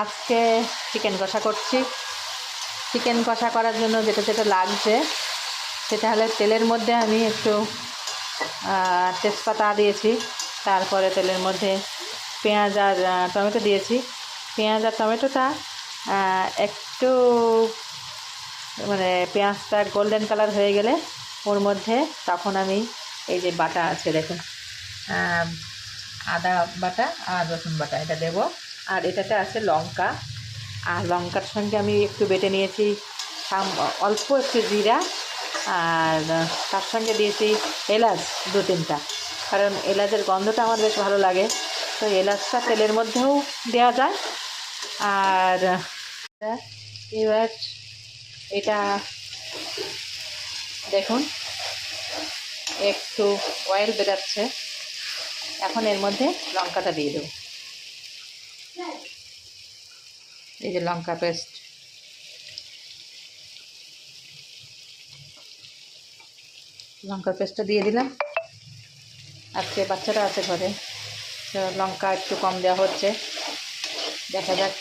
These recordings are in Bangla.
আজকে চিকেন কষা করছি। চিকেন কষা করার জন্য যেটা যেটা লাগছে সেটা হলে তেলের মধ্যে আমি একটু তেজপাতা দিয়েছি, তারপরে তেলের মধ্যে পেঁয়াজ আর টমেটো দিয়েছি। পেঁয়াজ আর টমেটোটা একটু মানে পেঁয়াজটা গোল্ডেন কালার হয়ে গেলে ওর মধ্যে তখন আমি এই যে বাটা আছে দেখুন, আদা বাটা আর রসুন বাটা এটা দেব। আর এটাতে আছে লঙ্কা, আর লঙ্কার সঙ্গে আমি একটু বেটে নিয়েছি অল্প একটু জিরা, আর তার সঙ্গে দিয়েছি এলাচ 2-3টা, কারণ এলাচের গন্ধটা আমার বেশ ভালো লাগে, তো এলাচটা তেলের মধ্যেও দেওয়া যায়। আর এবার এটা দেখুন একটু অয়েল বেরাচ্ছে, এখন এর মধ্যে লঙ্কাটা দিয়ে দেব। এই যে লঙ্কা পেস্ট, লঙ্কার পেস্টটা দিয়ে দিলাম। আজকে বাচ্চারা আছে ঘরে, তো লঙ্কা একটু কম দেওয়া হচ্ছে, দেখা যাক।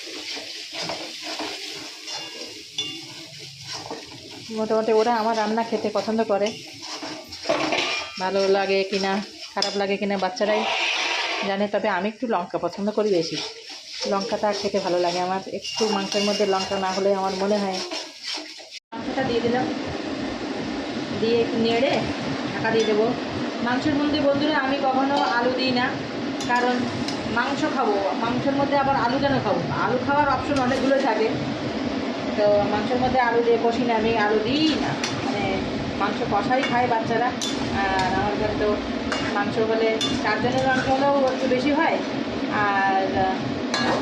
মোটামুটি ওরা আমার রান্না খেতে পছন্দ করে, ভালো লাগে কিনা খারাপ লাগে কিনা বাচ্চারাই জানে, তবে আমি একটু লঙ্কা পছন্দ করি বেশি। লঙ্কাটা খেতে ভালো লাগে আমার, একটু মাংসের মধ্যে লঙ্কা না হলে আমার মনে হয়। মাংসটা দিয়ে দিলাম, দিয়ে একটু নেড়ে ঢাকা দিয়ে দেবো। মাংসের মধ্যে বন্ধুরা আমি কখনো আলু দিই না, কারণ মাংস খাবো, মাংসের মধ্যে আবার আলু কেন খাবো? আলু খাওয়ার অপশন অনেকগুলো থাকে, তো মাংসের মধ্যে আলু দিয়ে কষি না, আমি আলু দিই না। মানে মাংস কষাই খায় বাচ্চারা, আর আমার ঘরে তো মাংস হলে 4 জনের মাংস হলেও একটু বেশি হয়, আর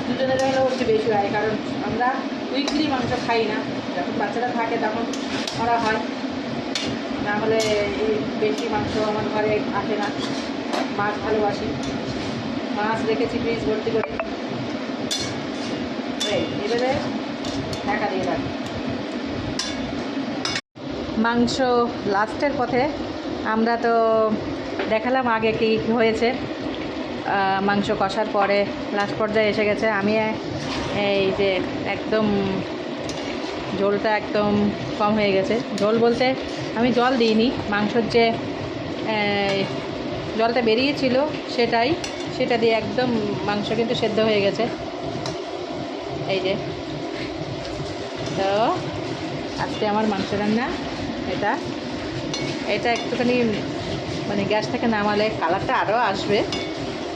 2 জনের হলেও একটু বেশি হয়, কারণ আমরা উইকলি মাংস খাই না। যখন বাচ্চারা থাকে তখন করা হয়, না হলে এই বেশি মাংস আমার ঘরে আসে না। মাছ ভালোবাসি, মাছ রেখেছি ফ্রিজ ভর্তি করে। এবারে ঢাকা দিয়ে রাখি। মাংস লাস্টের পথে, আমরা তো দেখালাম আগে কী হয়েছে। মাংস কষার পরে লাস্ট পর্যায়ে এসে গেছে। আমি এই যে একদম ঝোলটা একদম কম হয়ে গেছে। ঝোল বলতে আমি জল দিইনি, মাংসর যে জলটা বেরিয়েছিল সেটা দিয়ে একদম মাংস কিন্তু সেদ্ধ হয়ে গেছে। এই যে, তো আজকে আমার মাংস রান্না এটা একটুখানি মানে গ্যাস থেকে নামালে কালারটা আরও আসবে।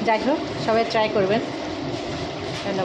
যাই হোক, সবাই ট্রাই করবেন। ধন্যবাদ।